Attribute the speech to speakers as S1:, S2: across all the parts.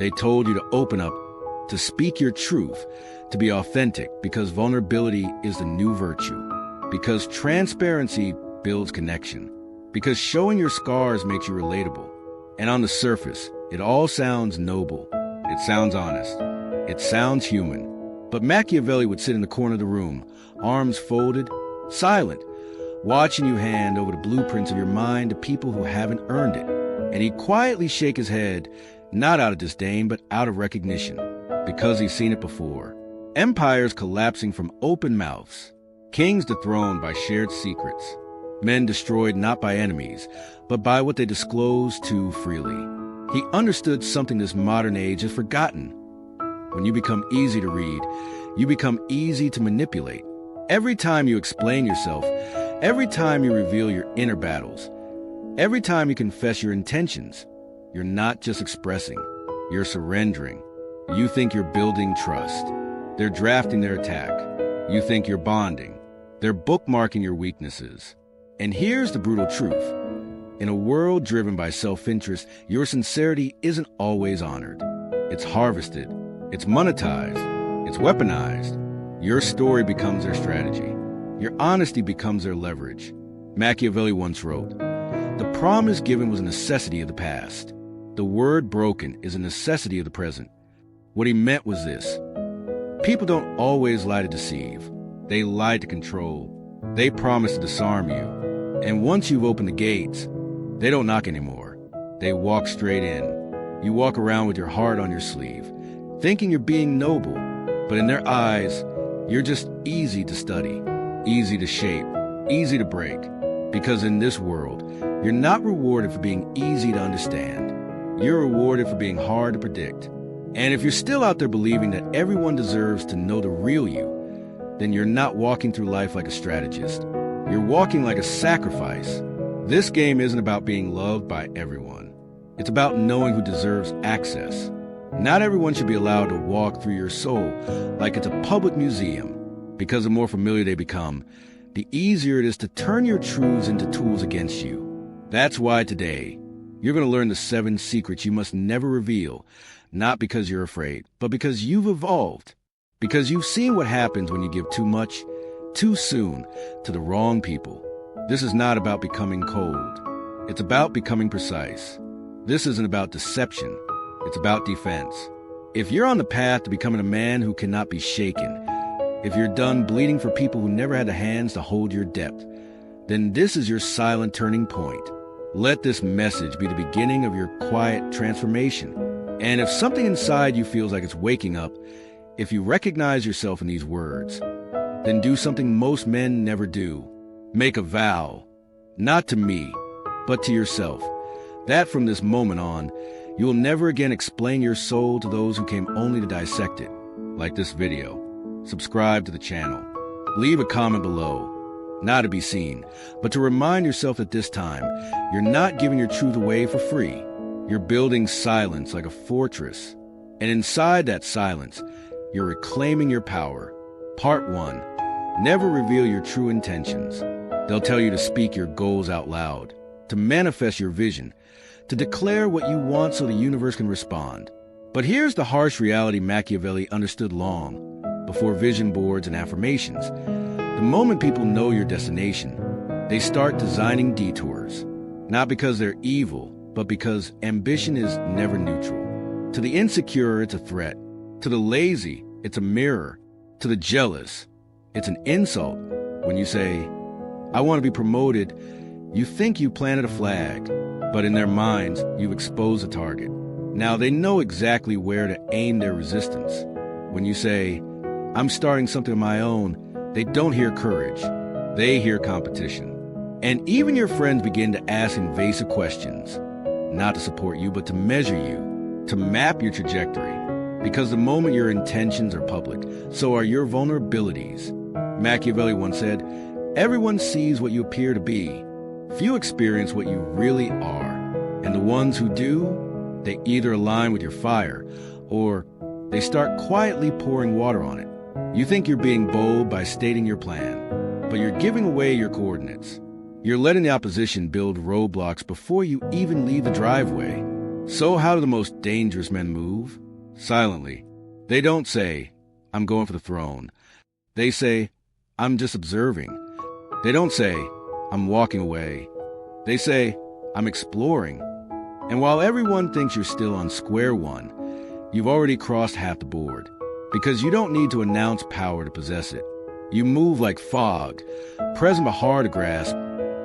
S1: They told you to open up, to speak your truth, to be authentic, because vulnerability is the new virtue, because transparency builds connection, because showing your scars makes you relatable. And on the surface, it all sounds noble. It sounds honest. It sounds human. But Machiavelli would sit in the corner of the room, arms folded, silent, watching you hand over the blueprints of your mind to people who haven't earned it. And he'd quietly shake his head, not out of disdain, but out of recognition, because he's seen it before. Empires collapsing from open mouths, kings dethroned by shared secrets, men destroyed not by enemies, but by what they disclosed too freely. He understood something this modern age has forgotten. When you become easy to read, you become easy to manipulate. Every time you explain yourself, every time you reveal your inner battles, every time you confess your intentions, you're not just expressing, you're surrendering. You think you're building trust. They're drafting their attack. You think you're bonding. They're bookmarking your weaknesses. And here's the brutal truth. In a world driven by self-interest, your sincerity isn't always honored. It's harvested. It's monetized. It's weaponized. Your story becomes their strategy. Your honesty becomes their leverage. Machiavelli once wrote, "The promise given was a necessity of the past. The word broken is a necessity of the present." What he meant was this. People don't always lie to deceive. They lie to control. They promise to disarm you. And once you've opened the gates, they don't knock anymore. They walk straight in. You walk around with your heart on your sleeve, thinking you're being noble, but in their eyes, you're just easy to study, easy to shape, easy to break. Because in this world, you're not rewarded for being easy to understand. You're rewarded for being hard to predict. And if you're still out there believing that everyone deserves to know the real you, then you're not walking through life like a strategist. You're walking like a sacrifice. This game isn't about being loved by everyone. It's about knowing who deserves access. Not everyone should be allowed to walk through your soul like it's a public museum, because the more familiar they become, the easier it is to turn your truths into tools against you. That's why today, you're going to learn the 7 secrets you must never reveal, not because you're afraid, but because you've evolved, because you've seen what happens when you give too much, too soon, to the wrong people. This is not about becoming cold. It's about becoming precise. This isn't about deception. It's about defense. If you're on the path to becoming a man who cannot be shaken, if you're done bleeding for people who never had the hands to hold your depth, then this is your silent turning point. Let this message be the beginning of your quiet transformation. And if something inside you feels like it's waking up, if you recognize yourself in these words, then do something most men never do. Make a vow, not to me, but to yourself, that from this moment on, you will never again explain your soul to those who came only to dissect it. Like this video. Subscribe to the channel. Leave a comment below. Not to be seen, but to remind yourself that this time, you're not giving your truth away for free. You're building silence like a fortress. And inside that silence, you're reclaiming your power. Part 1. Never reveal your true intentions. They'll tell you to speak your goals out loud, to manifest your vision, to declare what you want so the universe can respond. But here's the harsh reality Machiavelli understood long, before vision boards and affirmations. The moment people know your destination, they start designing detours, not because they're evil, but because ambition is never neutral. To the insecure, it's a threat. To the lazy, it's a mirror. To the jealous, it's an insult. When you say, "I want to be promoted," you think you planted a flag, but in their minds, you've exposed a target. Now they know exactly where to aim their resistance. When you say, "I'm starting something of my own," they don't hear courage. They hear competition. And even your friends begin to ask invasive questions, not to support you, but to measure you, to map your trajectory. Because the moment your intentions are public, so are your vulnerabilities. Machiavelli once said, "Everyone sees what you appear to be. Few experience what you really are. And the ones who do, they either align with your fire, or they start quietly pouring water on it. You think you're being bold by stating your plan, but you're giving away your coordinates. You're letting the opposition build roadblocks before you even leave the driveway. So how do the most dangerous men move? Silently. They don't say, I'm going for the throne. They say, I'm just observing. They don't say, I'm walking away. They say, I'm exploring. And while everyone thinks you're still on square one, you've already crossed half the board. Because you don't need to announce power to possess it. You move like fog, present but hard to grasp,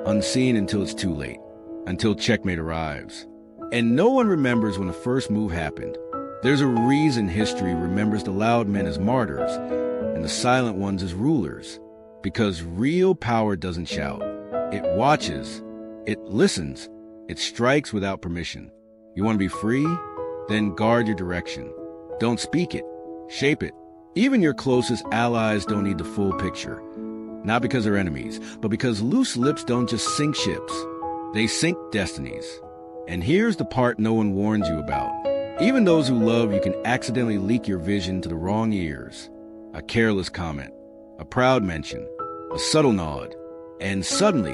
S1: unseen until it's too late, until checkmate arrives. And no one remembers when the first move happened. There's a reason history remembers the loud men as martyrs and the silent ones as rulers. Because real power doesn't shout. It watches. It listens. It strikes without permission. You want to be free? Then guard your direction. Don't speak it. Shape it. Even your closest allies don't need the full picture. Not because they're enemies, but because loose lips don't just sink ships. They sink destinies. And here's the part no one warns you about. Even those who love you can accidentally leak your vision to the wrong ears. A careless comment, a proud mention, a subtle nod. And suddenly,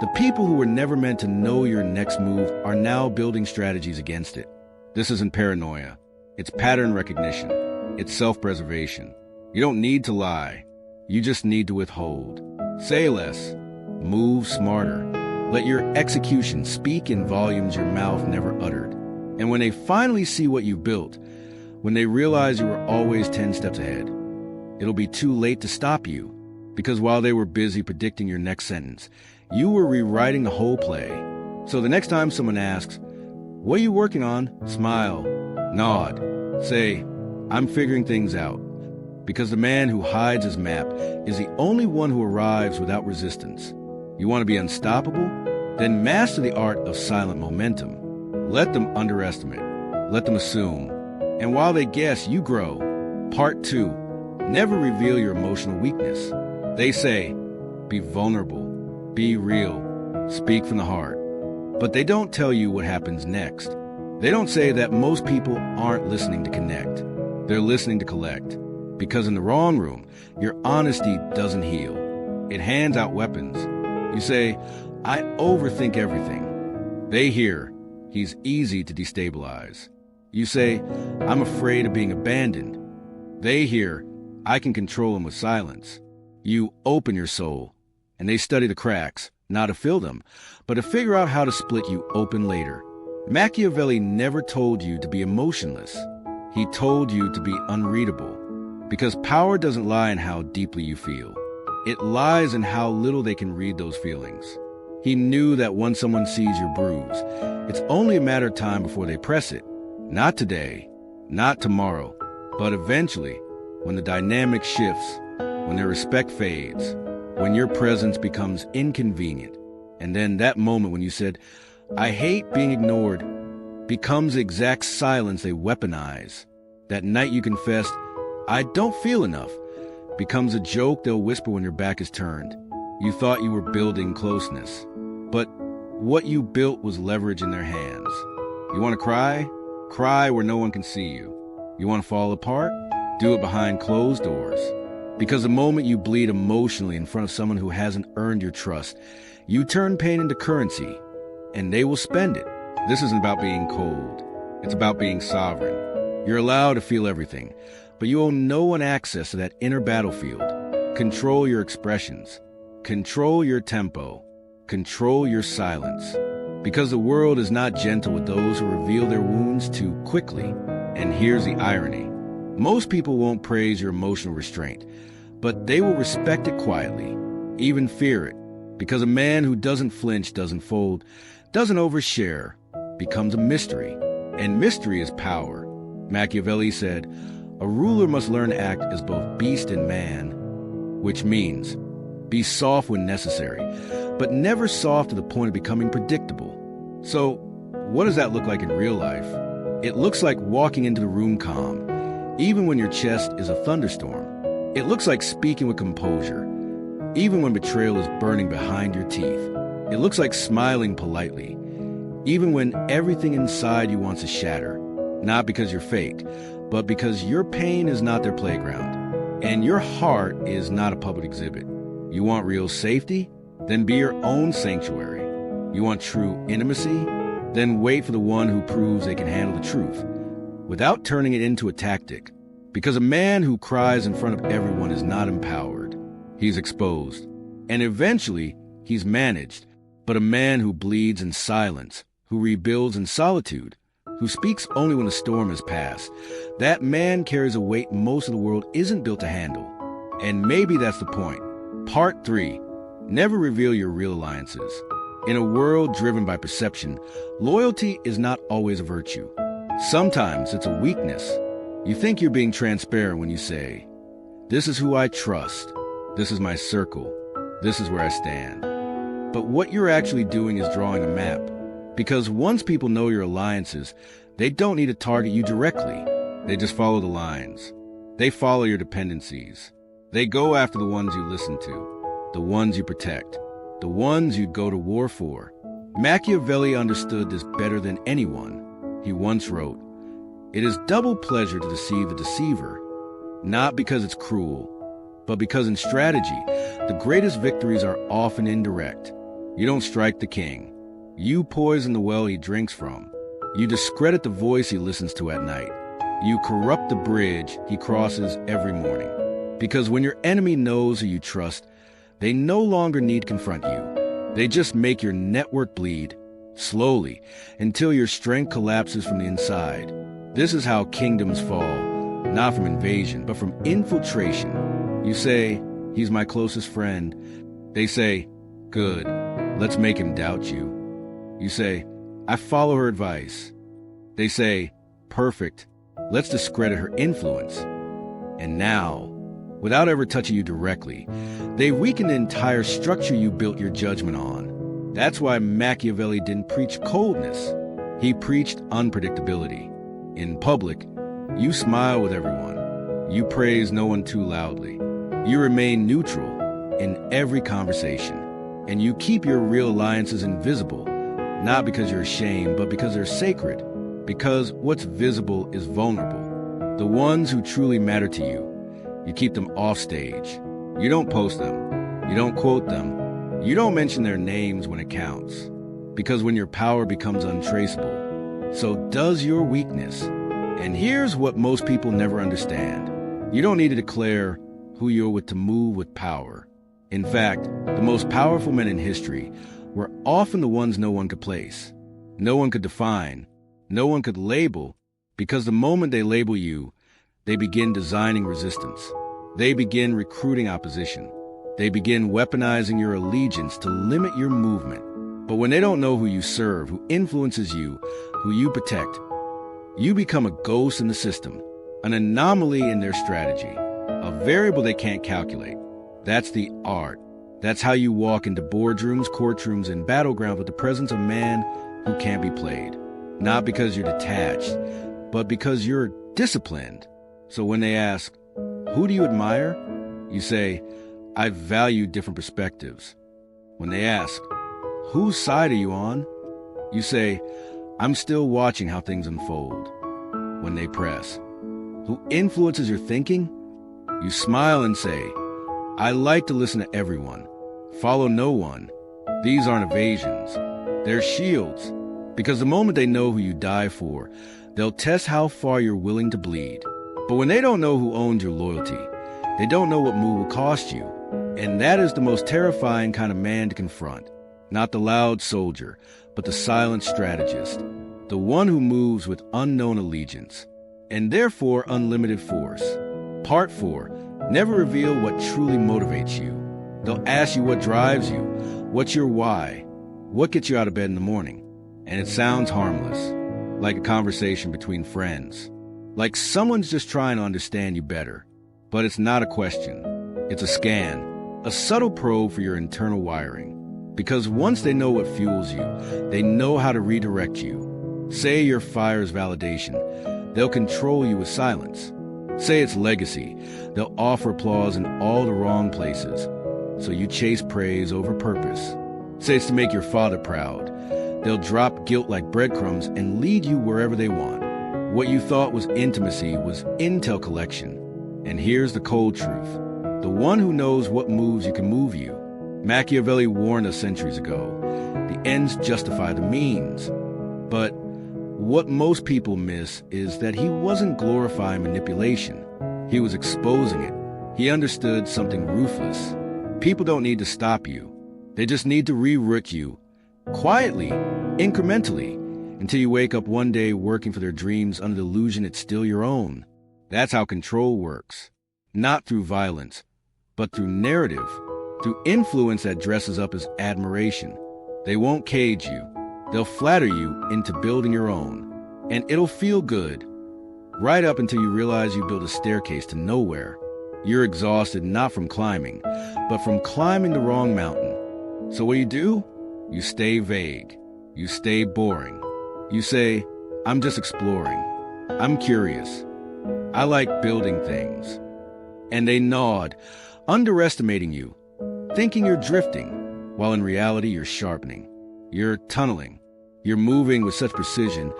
S1: the people who were never meant to know your next move are now building strategies against it. This isn't paranoia. It's pattern recognition. It's self-preservation. You don't need to lie. You just need to withhold. Say less. Move smarter. Let your execution speak in volumes your mouth never uttered. And when they finally see what you built, when they realize you were always 10 steps ahead, it'll be too late to stop you. Because while they were busy predicting your next sentence, you were rewriting the whole play. So the next time someone asks, "What are you working on?" Smile. Nod. Say, "I'm figuring things out." Because the man who hides his map is the only one who arrives without resistance. You want to be unstoppable? Then master the art of silent momentum. Let them underestimate. Let them assume. And while they guess, you grow. Part 2. Never reveal your emotional weakness. They say, be vulnerable. Be real. Speak from the heart. But they don't tell you what happens next. They don't say that most people aren't listening to connect. They're listening to collect. Because in the wrong room, your honesty doesn't heal. It hands out weapons. You say, I overthink everything. They hear, he's easy to destabilize. You say, I'm afraid of being abandoned. They hear, I can control him with silence. You open your soul, and they study the cracks, not to fill them, but to figure out how to split you open later. Machiavelli never told you to be emotionless. He told you to be unreadable. Because power doesn't lie in how deeply you feel. It lies in how little they can read those feelings. He knew that once someone sees your bruise, it's only a matter of time before they press it. Not today, not tomorrow, but eventually, when the dynamic shifts, when their respect fades, when your presence becomes inconvenient, and then that moment when you said, I hate being ignored, becomes the exact silence they weaponize. That night you confessed, I don't feel enough, becomes a joke they'll whisper when your back is turned. You thought you were building closeness, but what you built was leverage in their hands. You want to cry? Cry where no one can see you. You want to fall apart? Do it behind closed doors. Because the moment you bleed emotionally in front of someone who hasn't earned your trust, you turn pain into currency, and they will spend it. This isn't about being cold. It's about being sovereign. You're allowed to feel everything, but you owe no one access to that inner battlefield. Control your expressions. Control your tempo. Control your silence. Because the world is not gentle with those who reveal their wounds too quickly. And here's the irony. Most people won't praise your emotional restraint, but they will respect it quietly, even fear it. Because a man who doesn't flinch, doesn't fold, doesn't overshare, becomes a mystery. And mystery is power. Machiavelli said, a ruler must learn to act as both beast and man, which means be soft when necessary, but never soft to the point of becoming predictable. So, what does that look like in real life? It looks like walking into the room calm, even when your chest is a thunderstorm. It looks like speaking with composure, even when betrayal is burning behind your teeth. It looks like smiling politely, even when everything inside you wants to shatter. Not because you're fake, but because your pain is not their playground, and your heart is not a public exhibit. You want real safety? Then be your own sanctuary. You want true intimacy? then wait for the one who proves they can handle the truth, without turning it into a tactic. Because a man who cries in front of everyone is not empowered. He's exposed. And eventually, he's managed. But a man who bleeds in silence, who rebuilds in solitude, who speaks only when the storm has passed, that man carries a weight most of the world isn't built to handle. And maybe that's the point. Part 3. Never reveal your real alliances. In a world driven by perception, loyalty is not always a virtue. Sometimes it's a weakness. You think you're being transparent when you say, "This is who I trust. This is my circle. This is where I stand." But what you're actually doing is drawing a map. Because once people know your alliances, they don't need to target you directly. They just follow the lines. They follow your dependencies. They go after the ones you listen to, the ones you protect, the ones you'd go to war for. Machiavelli understood this better than anyone. He once wrote, "It is double pleasure to deceive the deceiver, not because it's cruel, but because in strategy, the greatest victories are often indirect. You don't strike the king. You poison the well he drinks from. You discredit the voice he listens to at night. You corrupt the bridge he crosses every morning. Because when your enemy knows who you trust, they no longer need to confront you. They just make your network bleed, slowly, until your strength collapses from the inside. This is how kingdoms fall, not from invasion, but from infiltration. You say, 'He's my closest friend.' They say, 'Good, let's make him doubt you.' You say, 'I follow her advice.' They say, 'Perfect, let's discredit her influence.' And now, without ever touching you directly, they weaken the entire structure you built your judgment on. That's why Machiavelli didn't preach coldness. He preached unpredictability. In public, you smile with everyone. You praise no one too loudly. You remain neutral in every conversation. And you keep your real alliances invisible, not because you're ashamed, but because they're sacred. Because what's visible is vulnerable. The ones who truly matter to you, you keep them off stage. You don't post them. You don't quote them. You don't mention their names when it counts. Because when your power becomes untraceable, so does your weakness. And here's what most people never understand. You don't need to declare who you're with to move with power. In fact, the most powerful men in history were often the ones no one could place, no one could define, no one could label, because the moment they label you, they begin designing resistance. They begin recruiting opposition. They begin weaponizing your allegiance to limit your movement. But when they don't know who you serve, who influences you, who you protect, you become a ghost in the system, an anomaly in their strategy, a variable they can't calculate. That's the art. That's how you walk into boardrooms, courtrooms, and battlegrounds with the presence of man who can't be played. Not because you're detached, but because you're disciplined. So when they ask, "Who do you admire?" you say, "I value different perspectives." When they ask, "Whose side are you on?" you say, "I'm still watching how things unfold." When they press, "Who influences your thinking?" you smile and say, "I like to listen to everyone. Follow no one. These aren't evasions. They're shields." Because the moment they know who you die for, they'll test how far you're willing to bleed. But when they don't know who owns your loyalty, they don't know what move will cost you. And that is the most terrifying kind of man to confront. Not the loud soldier, but the silent strategist. The one who moves with unknown allegiance, and therefore unlimited force. Part 4. Never reveal what truly motivates you. They'll ask you what drives you, what's your why, what gets you out of bed in the morning. And it sounds harmless, like a conversation between friends, like someone's just trying to understand you better. But it's not a question. It's a scan, a subtle probe for your internal wiring. Because once they know what fuels you, they know how to redirect you. Say your fire's validation, they'll control you with silence. Say it's legacy, they'll offer applause in all the wrong places. So you chase praise over purpose. Say it's to make your father proud. They'll drop guilt like breadcrumbs and lead you wherever they want. What you thought was intimacy was intel collection. And here's the cold truth. The one who knows what moves you can move you. Machiavelli warned us centuries ago. The ends justify the means. But what most people miss is that he wasn't glorifying manipulation. He was exposing it. He understood something ruthless. People don't need to stop you. They just need to reroute you, quietly, incrementally, until you wake up one day working for their dreams under the illusion it's still your own. That's how control works. Not through violence, but through narrative, through influence that dresses up as admiration. They won't cage you. They'll flatter you into building your own. And it'll feel good, right up until you realize you built a staircase to nowhere. You're exhausted not from climbing, but from climbing the wrong mountain. So what do? You stay vague. You stay boring. You say, I'm just exploring. I'm curious. I like building things. And they nod, underestimating you, thinking you're drifting, while in reality you're sharpening. You're tunneling. You're moving with such precision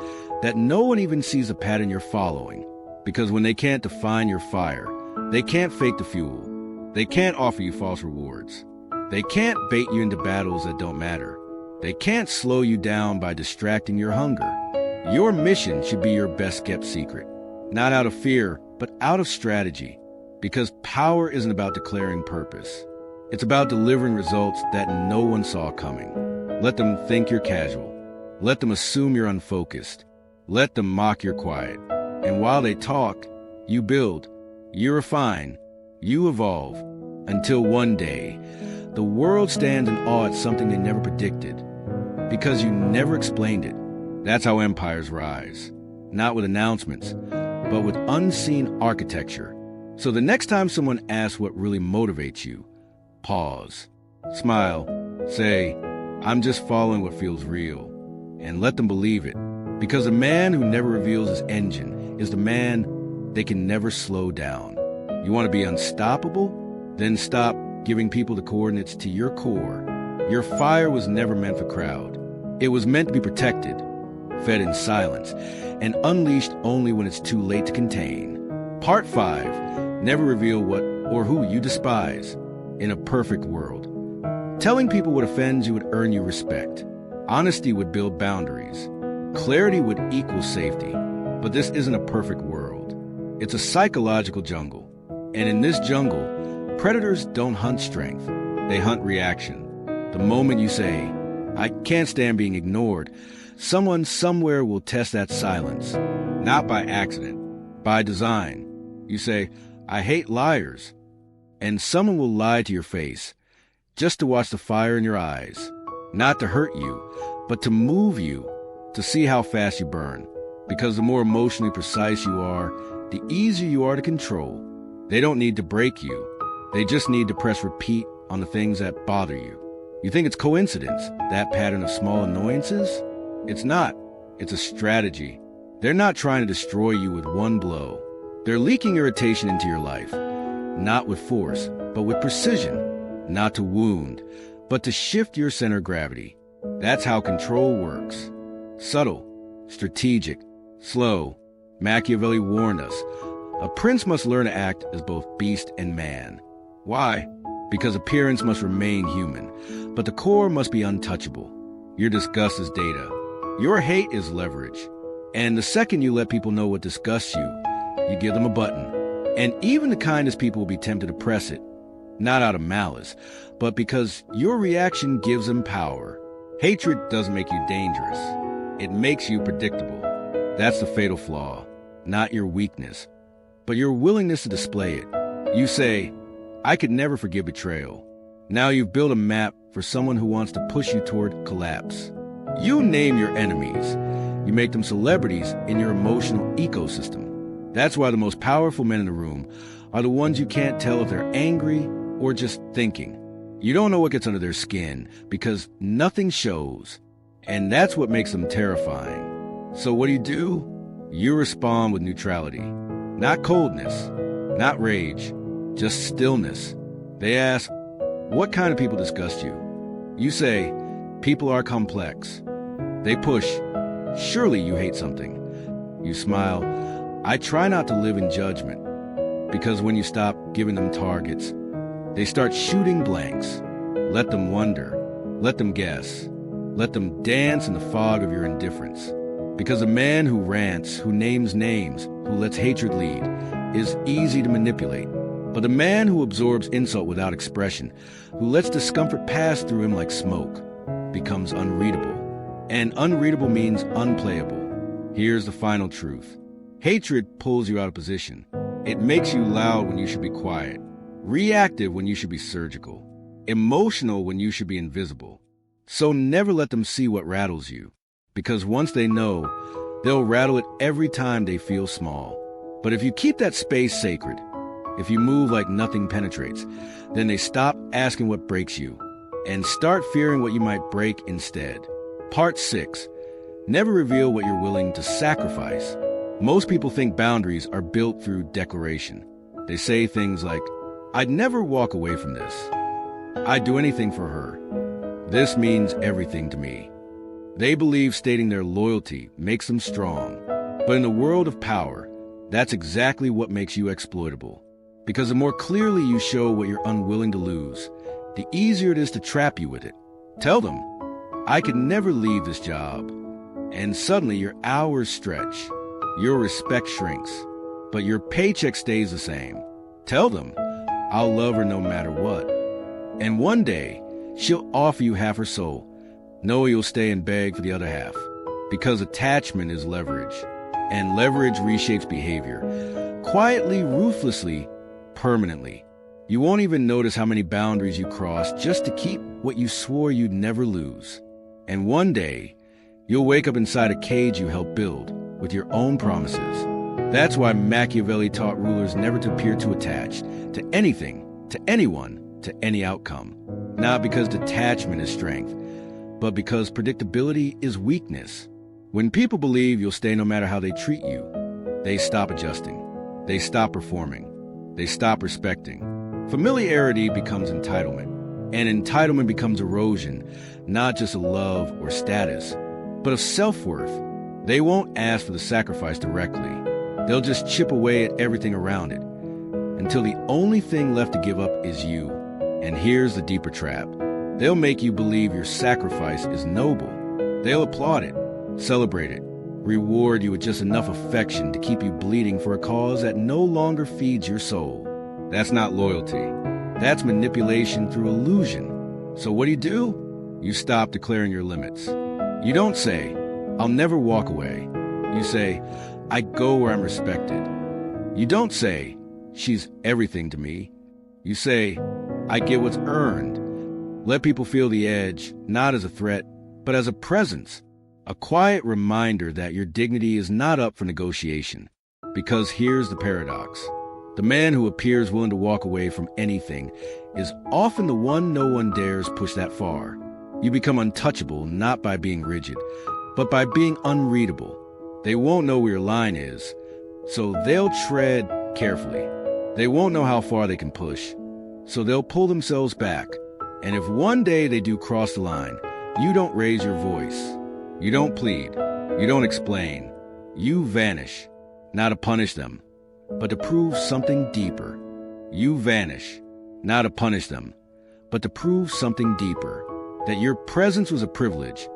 S1: that no one even sees a pattern you're following. Because when they can't define your fire, they can't fake the fuel. They can't offer you false rewards. They can't bait you into battles that don't matter. They can't slow you down by distracting your hunger. Your mission should be your best-kept secret. Not out of fear, but out of strategy. Because power isn't about declaring purpose. It's about delivering results that no one saw coming. Let them think you're casual. Let them assume you're unfocused. Let them mock your quiet. And while they talk, you build. You refine. You evolve. Until one day, the world stands in awe at something they never predicted. Because you never explained it. That's how empires rise. Not with announcements, but with unseen architecture. So the next time someone asks what really motivates you, pause, smile, say, I'm just following what feels real, and let them believe it. Because a man who never reveals his engine is the man they can never slow down. You want to be unstoppable? Then stop giving people the coordinates to your core. Your fire was never meant for crowd. It was meant to be protected, fed in silence, and unleashed only when it's too late to contain. Part 5. Never reveal what or who you despise. In a perfect world, telling people what offends you would earn you respect. Honesty would build boundaries. Clarity would equal safety. But this isn't a perfect world. It's a psychological jungle. And in this jungle, predators don't hunt strength. They hunt reaction. The moment you say, I can't stand being ignored, someone somewhere will test that silence. Not by accident, by design. You say, I hate liars. And someone will lie to your face, just to watch the fire in your eyes. Not to hurt you, but to move you, to see how fast you burn. Because the more emotionally precise you are, the easier you are to control. They don't need to break you. They just need to press repeat on the things that bother you. You think it's coincidence, that pattern of small annoyances? It's not. It's a strategy. They're not trying to destroy you with one blow. They're leaking irritation into your life. Not with force, but with precision. Not to wound, but to shift your center of gravity. That's how control works. Subtle, strategic, slow. Machiavelli warned us. A prince must learn to act as both beast and man. Why? Because appearance must remain human, but the core must be untouchable. Your disgust is data. Your hate is leverage. And the second you let people know what disgusts you, you give them a button. And even the kindest people will be tempted to press it, not out of malice, but because your reaction gives them power. Hatred doesn't make you dangerous. It makes you predictable. That's the fatal flaw, not your weakness, but your willingness to display it. You say, I could never forgive betrayal. Now you've built a map for someone who wants to push you toward collapse. You name your enemies. You make them celebrities in your emotional ecosystem. That's why the most powerful men in the room are the ones you can't tell if they're angry or just thinking. You don't know what gets under their skin because nothing shows. And that's what makes them terrifying. So what do? You respond with neutrality. Not coldness, not rage, just stillness. They ask, what kind of people disgust you? You say, people are complex. They push, surely you hate something. You smile, I try not to live in judgment, because when you stop giving them targets, they start shooting blanks. Let them wonder, let them guess, let them dance in the fog of your indifference. Because a man who rants, who names names, who lets hatred lead, is easy to manipulate. But a man who absorbs insult without expression, who lets discomfort pass through him like smoke, becomes unreadable. And unreadable means unplayable. Here's the final truth. Hatred pulls you out of position. It makes you loud when you should be quiet, reactive when you should be surgical, emotional when you should be invisible. So never let them see what rattles you, because once they know, they'll rattle it every time they feel small. But if you keep that space sacred, if you move like nothing penetrates, then they stop asking what breaks you and start fearing what you might break instead. Part 6. Never reveal what you're willing to sacrifice. Most people think boundaries are built through declaration. They say things like, "I'd never walk away from this. I'd do anything for her. This means everything to me." They believe stating their loyalty makes them strong. But in the world of power, that's exactly what makes you exploitable. Because the more clearly you show what you're unwilling to lose, the easier it is to trap you with it. Tell them, "I could never leave this job." And suddenly your hours stretch, your respect shrinks, but your paycheck stays the same. Tell them, "I'll love her no matter what." And one day, she'll offer you half her soul, knowing you'll stay and beg for the other half. Because attachment is leverage, and leverage reshapes behavior. Quietly, ruthlessly, permanently. You won't even notice how many boundaries you cross just to keep what you swore you'd never lose. And one day, you'll wake up inside a cage you helped build with your own promises. That's why Machiavelli taught rulers never to appear too attached to anything, to anyone, to any outcome. Not because detachment is strength, but because predictability is weakness. When people believe you'll stay no matter how they treat you, they stop adjusting. They stop performing. They stop respecting. Familiarity becomes entitlement, and entitlement becomes erosion, not just of love or status, but of self-worth. They won't ask for the sacrifice directly. They'll just chip away at everything around it, until the only thing left to give up is you. And here's the deeper trap. They'll make you believe your sacrifice is noble. They'll applaud it, celebrate it, reward you with just enough affection to keep you bleeding for a cause that no longer feeds your soul. That's not loyalty. That's manipulation through illusion. So what do? You stop declaring your limits. You don't say, "I'll never walk away." You say, "I go where I'm respected." You don't say, "She's everything to me." You say, "I get what's earned." Let people feel the edge, not as a threat, but as a presence. A quiet reminder that your dignity is not up for negotiation. Because here's the paradox. The man who appears willing to walk away from anything is often the one no one dares push that far. You become untouchable not by being rigid, but by being unreadable. They won't know where your line is, so they'll tread carefully. They won't know how far they can push, so they'll pull themselves back. And if one day they do cross the line, you don't raise your voice. You don't plead. You don't explain. You vanish, not to punish them, but to prove something deeper. You vanish, not to punish them, but to prove something deeper, that your presence was a privilege,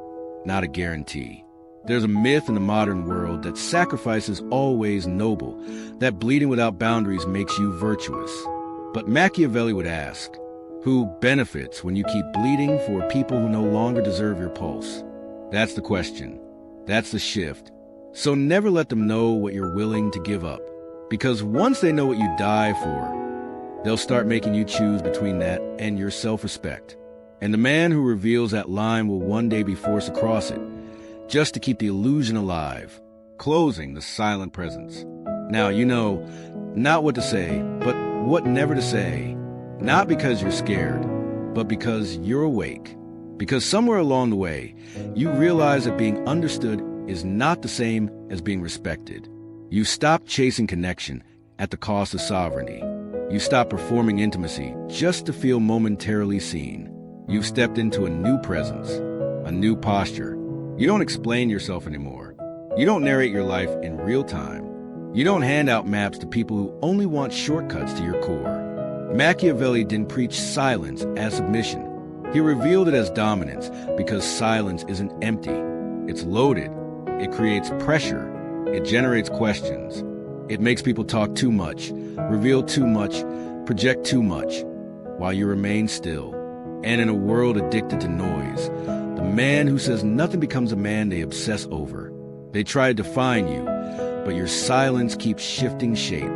S1: not a guarantee. There's a myth in the modern world that sacrifice is always noble, that bleeding without boundaries makes you virtuous. But Machiavelli would ask, who benefits when you keep bleeding for people who no longer deserve your pulse? That's the question. That's the shift. So never let them know what you're willing to give up. Because once they know what you die for, they'll start making you choose between that and your self-respect. And the man who reveals that line will one day be forced to cross it, just to keep the illusion alive, closing the silent presence. Now you know not what to say, but what never to say. Not because you're scared, but because you're awake. Because somewhere along the way, you realize that being understood is not the same as being respected. You stop chasing connection at the cost of sovereignty. You stop performing intimacy just to feel momentarily seen. You've stepped into a new presence, a new posture. You don't explain yourself anymore. You don't narrate your life in real time. You don't hand out maps to people who only want shortcuts to your core. Machiavelli didn't preach silence as submission. He revealed it as dominance because silence isn't empty. It's loaded. It creates pressure. It generates questions. It makes people talk too much, reveal too much, project too much, while you remain still. And in a world addicted to noise, the man who says nothing becomes a man they obsess over. They try to define you, but your silence keeps shifting shape.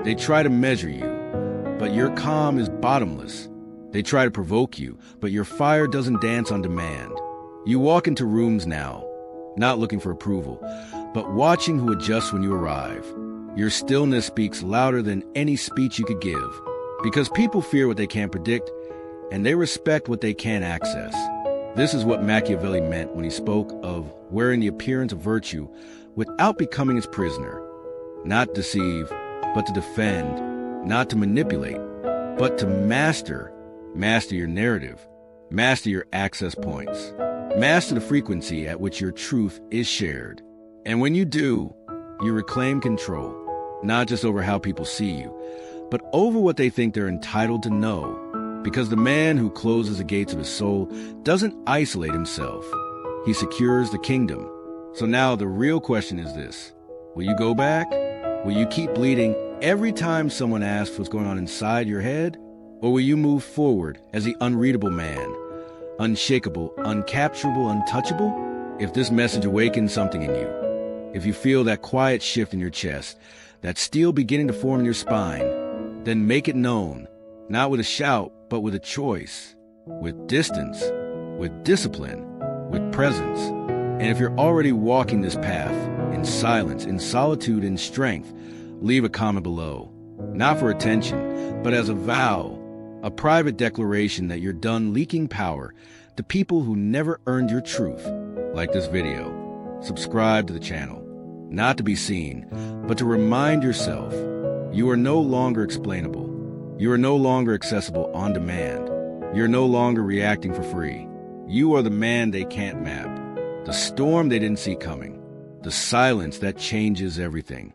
S1: They try to measure you, but your calm is bottomless. They try to provoke you, but your fire doesn't dance on demand. You walk into rooms now, not looking for approval, but watching who adjusts when you arrive. Your stillness speaks louder than any speech you could give, because people fear what they can't predict, and they respect what they can't access. This is what Machiavelli meant when he spoke of wearing the appearance of virtue without becoming its prisoner. Not deceive, but to defend, not to manipulate, but to master. Master your narrative, master your access points, master the frequency at which your truth is shared. And when you do, you reclaim control, not just over how people see you, but over what they think they're entitled to know. Because the man who closes the gates of his soul doesn't isolate himself. He secures the kingdom. So now the real question is this: will you go back? Will you keep bleeding every time someone asks what's going on inside your head? Or will you move forward as the unreadable man, unshakable, uncapturable, untouchable? If this message awakens something in you, if you feel that quiet shift in your chest, that steel beginning to form in your spine, then make it known, not with a shout, but with a choice, with distance, with discipline, with presence. And if you're already walking this path, in silence, in solitude, in strength, leave a comment below. Not for attention, but as a vow, a private declaration that you're done leaking power to people who never earned your truth. Like this video. Subscribe to the channel. Not to be seen, but to remind yourself you are no longer explainable. You are no longer accessible on demand. You're no longer reacting for free. You are the man they can't map. The storm they didn't see coming. The silence that changes everything.